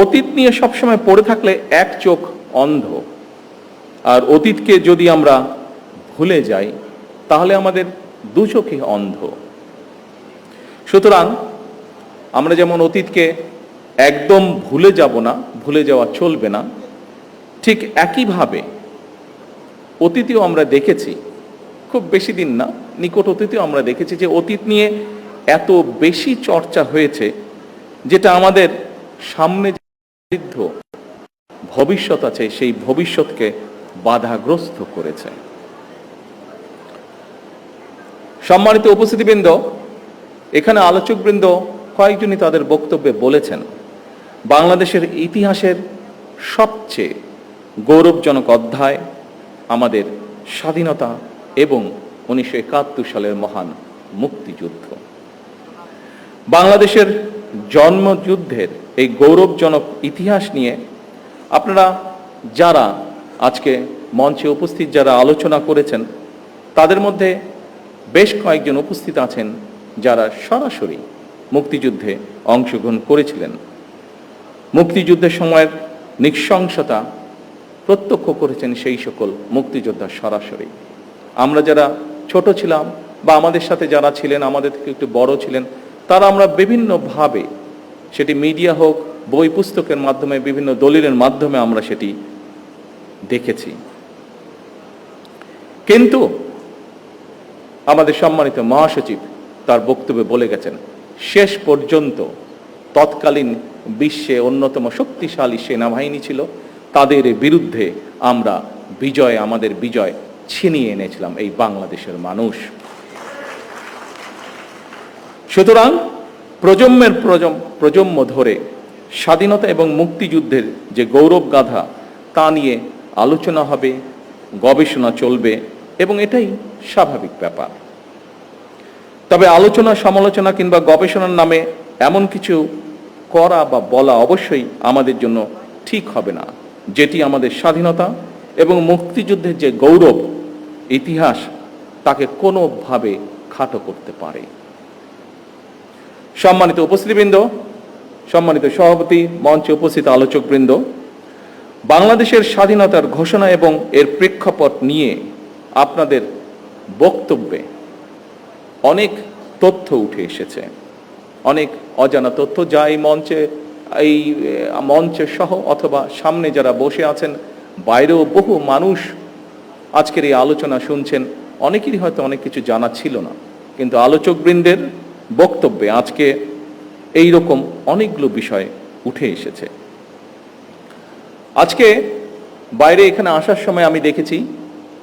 অতীত নিয়ে সবসময় পড়ে থাকলে এক চোখ অন্ধ, আর অতীতকে যদি আমরা ভুলে যাই তাহলে আমাদের দু চোখই অন্ধ। সুতরাং আমরা যেমন অতীতকে একদম ভুলে যাব না, ভুলে যাওয়া চলবে না, ঠিক একইভাবে অতীতেও আমরা দেখেছি, খুব বেশি দিন না, নিকট অতীতেও আমরা দেখেছি যে অতীত নিয়ে এত বেশি চর্চা হয়েছে যেটা আমাদের সামনে ভবিষ্যৎ আছে সেই ভবিষ্যৎকে বাধাগ্রস্ত করেছে। সম্মানিত উপস্থিতিবৃন্দ, এখানে আলোচকবৃন্দ কয়েকজনই তাদের বক্তব্যে বলেছেন বাংলাদেশের ইতিহাসের সবচেয়ে গৌরবজনক অধ্যায় আমাদের স্বাধীনতা এবং 1971 সালের মহান মুক্তিযুদ্ধ। বাংলাদেশের জন্মযুদ্ধের এই গৌরবজনক ইতিহাস নিয়ে আপনারা যারা আজকে মঞ্চে উপস্থিত যারা আলোচনা করেছেন তাদের মধ্যে বেশ কয়েকজন উপস্থিত আছেন যারা সরাসরি মুক্তিযুদ্ধে অংশগ্রহণ করেছিলেন, মুক্তিযুদ্ধের সময়ের নৃশংসতা প্রত্যক্ষ করেছেন সেই সকল মুক্তিযোদ্ধা সরাসরি। আমরা যারা ছোট ছিলাম বা আমাদের সাথে যারা ছিলেন, আমাদের থেকে একটু বড় ছিলেন, তারা আমরা বিভিন্নভাবে সেটি মিডিয়া হোক, বই পুস্তকের মাধ্যমে, বিভিন্ন দলিলের মাধ্যমে আমরা সেটি দেখেছি। কিন্তু আমাদের সম্মানিত মহাসচিব তার বক্তব্যে বলে গেছেন শেষ পর্যন্ত তৎকালীন বিশ্বে অন্যতম শক্তিশালী সেনাবাহিনী ছিল, তাদের বিরুদ্ধে আমরা আমাদের বিজয় ছিনিয়ে এনেছিলাম এই বাংলাদেশের মানুষ। সুতরাং প্রজন্ম ধরে স্বাধীনতা এবং মুক্তিযুদ্ধের যে গৌরব গাথা তা নিয়ে আলোচনা হবে, গবেষণা চলবে এবং এটাই স্বাভাবিক ব্যাপার। তবে আলোচনা, সমালোচনা কিংবা গবেষণার নামে এমন কিছু করা বা বলা অবশ্যই আমাদের জন্য ঠিক হবে না যেটি আমাদের স্বাধীনতা এবং মুক্তিযুদ্ধের যে গৌরব ইতিহাস তাকে কোনোভাবে খাটো করতে পারে। সম্মানিত উপস্থিতিবৃন্দ, সম্মানিত সভাপতি, মঞ্চে উপস্থিত আলোচকবৃন্দ, বাংলাদেশের স্বাধীনতার ঘোষণা এবং এর প্রেক্ষাপট নিয়ে আপনাদের বক্তব্যে অনেক তথ্য উঠে এসেছে, অনেক অজানা তথ্য যা এই মঞ্চে সহ অথবা সামনে যারা বসে আছেন, বাইরেও বহু মানুষ আজকের এই আলোচনা শুনছেন, অনেকেরই হয়তো অনেক কিছু জানা ছিল না, কিন্তু আলোচকবৃন্দের বক্তব্যে আজকে এই রকম অনেকগুলো বিষয় উঠে এসেছে। আজকে বাইরে এখানে আসার সময় আমি দেখেছি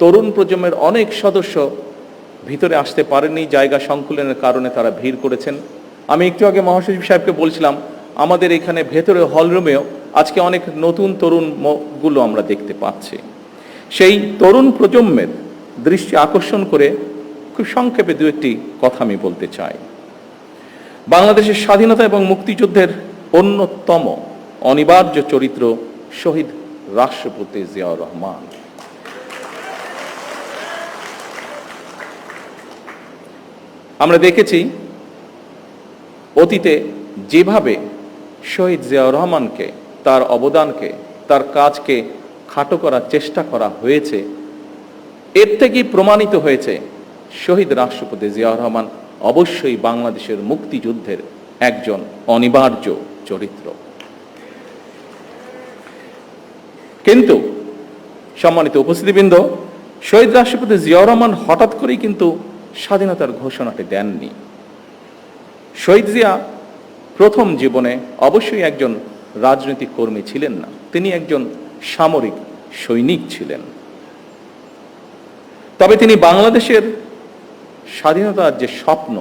তরুণ প্রজন্মের অনেক সদস্য ভিতরে আসতে পারেননি, জায়গা সংকুলনের কারণে তারা ভিড় করেছেন। আমি একটু আগে মহাসচিব সাহেবকে বলছিলাম আমাদের এখানে ভেতরে হলরুমেও আজকে অনেক নতুন তরুণগুলো আমরা দেখতে পাচ্ছি। সেই তরুণ প্রজন্মের দৃষ্টি আকর্ষণ করে খুব সংক্ষেপে দু একটি কথা আমি বলতে চাই। বাংলাদেশের স্বাধীনতা এবং মুক্তিযুদ্ধের অন্যতম অনিবার্য চরিত্র শহীদ রাষ্ট্রপতি জিয়াউর রহমান। আমরা দেখেছি অতীতে যেভাবে শহীদ জিয়াউর রহমানকে, তার অবদানকে, তার কাজকে খাটো করার চেষ্টা করা হয়েছে, এর থেকেই প্রমাণিত হয়েছে শহীদ রাষ্ট্রপতি জিয়াউর রহমান অবশ্যই বাংলাদেশের মুক্তিযুদ্ধের একজন অনিবার্য চরিত্র। কিন্তু সম্মানিত উপস্থিতিবৃন্দ, শহীদ রাষ্ট্রপতি জিয়াউর রহমান হঠাৎ করেই কিন্তু স্বাধীনতার ঘোষণাটি দেননি। শহীদ জিয়া প্রথম জীবনে অবশ্যই একজন রাজনৈতিক কর্মী ছিলেন না, তিনি একজন সামরিক সৈনিক ছিলেন। তবে তিনি বাংলাদেশের স্বাধীনতার যে স্বপ্ন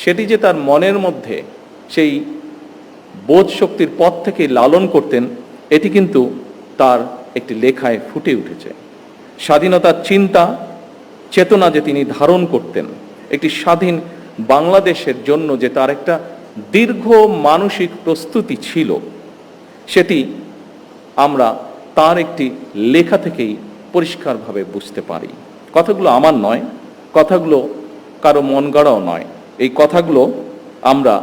সেটি যে তার মনের মধ্যে সেই বোধ শক্তির পথ থেকে লালন করতেন, এটি কিন্তু তার একটি লেখায় ফুটে উঠেছে। স্বাধীনতার চিন্তা চেতনা যে তিনি ধারণ করতেন, একটি স্বাধীন বাংলাদেশের জন্য যে তার একটা দীর্ঘ মানসিক প্রস্তুতি ছিল, সেটি আমরা তার একটি লেখা থেকেই পরিষ্কারভাবে বুঝতে পারি। কথাগুলো আমার নয়, কথাগুলো কারো মন গড়াও নয়, এই কথাগুলো আমরা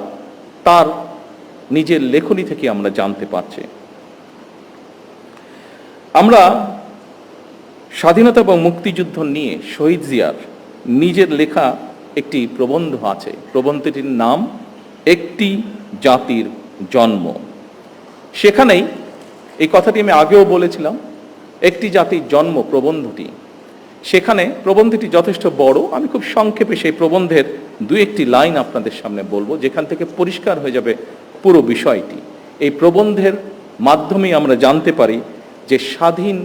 তার নিজের লেখনী থেকে আমরা জানতে পারছি। আমরা স্বাধীনতা এবং মুক্তিযুদ্ধ নিয়ে শহীদ জিয়ার নিজের লেখা একটি প্রবন্ধ আছে। প্রবন্ধটির নাম একটি জাতির জন্ম। সেখানেই এই কথাটি আমি আগেও বলেছিলাম, একটি জাতির জন্ম প্রবন্ধটি, সেখানে প্রবন্ধটি যথেষ্ট বড়। আমি খুব সংক্ষেপে সেই প্রবন্ধের দু একটি লাইন আপনাদের সামনে বলবো, যেখান থেকে পরিষ্কার হয়ে যাবে পুরো বিষয়টি। এই প্রবন্ধের মাধ্যমেই আমরা জানতে পারি যে স্বাধীন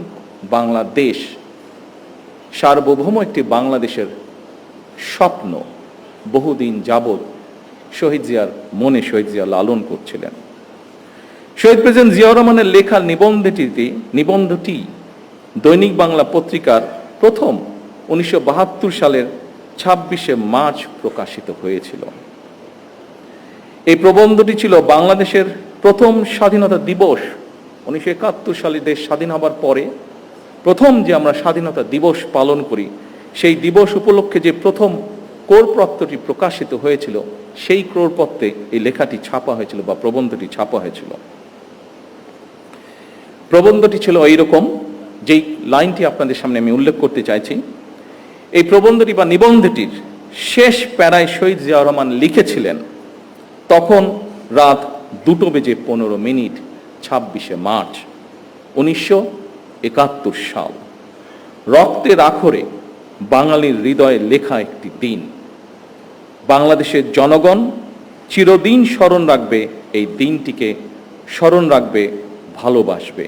বাংলাদেশ, সার্বভৌম একটি বাংলাদেশের স্বপ্ন বহুদিন যাবৎ শহীদ জিয়ার মনে শহীদ জিয়া লালন করছিলেন। শহীদ প্রেসিডেন্ট জিয়াউর রহমানের লেখা নিবন্ধটি দৈনিক বাংলা পত্রিকার প্রথম 1972 সালের 26শে মার্চ প্রকাশিত হয়েছিল। এই প্রবন্ধটি ছিল বাংলাদেশের প্রথম স্বাধীনতা দিবস। 1971 সালে দেশ স্বাধীন হবার পরে প্রথম যে আমরা স্বাধীনতা দিবস পালন করি, সেই দিবস উপলক্ষে যে প্রথম ক্রোড়পত্রটি প্রকাশিত হয়েছিল, সেই ক্রোড়পত্রে এই লেখাটি ছাপা হয়েছিল বা প্রবন্ধটি ছাপা হয়েছিল। প্রবন্ধটি ছিল এইরকম, যেই লাইনটি আপনাদের সামনে আমি উল্লেখ করতে চাইছি। এই প্রবন্ধটি বা নিবন্ধটির শেষ প্যারায় শহীদ জিয়াউর রহমান লিখেছিলেন, তখন রাত 2:15 26শে মার্চ 1971 সাল। রক্তের আখরে বাঙালির হৃদয়ে লেখা একটি দিন। বাংলাদেশের জনগণ চিরদিন স্মরণ রাখবে, এই দিনটিকে স্মরণ রাখবে, ভালোবাসবে।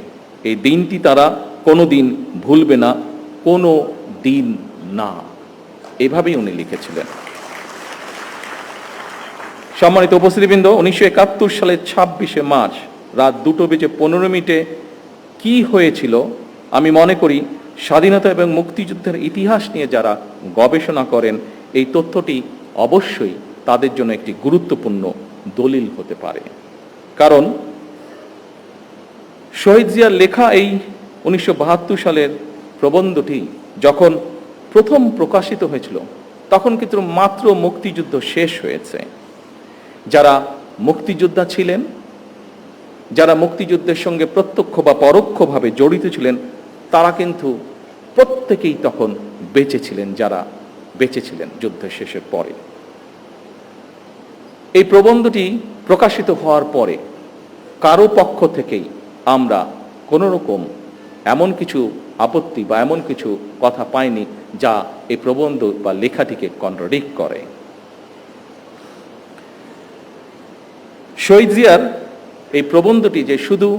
এই দিনটি তারা কোনোদিন ভুলবে না, কোনো দিন না। এভাবেই উনি লিখেছিলেন। সম্মানিত উপস্থিতিবৃন্দ, 1971 সালের 26শে মার্চ রাত 2:15 কি হয়েছিল, আমি মনে করি স্বাধীনতা এবং মুক্তিযুদ্ধের ইতিহাস নিয়ে যারা গবেষণা করেন, এই তথ্যটি অবশ্যই তাদের জন্য একটি গুরুত্বপূর্ণ দলিল হতে পারে। কারণ শহীদ জিয়ার লেখা এই 1972 সালের প্রবন্ধটি যখন প্রথম প্রকাশিত হয়েছিল, তখন কিন্তু মাত্র মুক্তিযুদ্ধ শেষ হয়েছে। যারা মুক্তিযোদ্ধা ছিলেন, যারা মুক্তিযুদ্ধের সঙ্গে প্রত্যক্ষ বা পরোক্ষভাবে জড়িত ছিলেন, তারা কিন্তু প্রত্যেকেই তখন বেঁচে ছিলেন, যারা বেঁচে ছিলেন যুদ্ধের শেষের পরে। এই প্রবন্ধটি প্রকাশিত হওয়ার পরে কারো পক্ষ থেকেই আমরা কোনো রকম এমন কিছু আপত্তি বা এমন কিছু কথা পাইনি যা এই প্রবন্ধ বা লেখাটিকে কন্ট্রাডিক্ট করে। শহীদ জিয়ার এই প্রবন্ধটি যে শুধু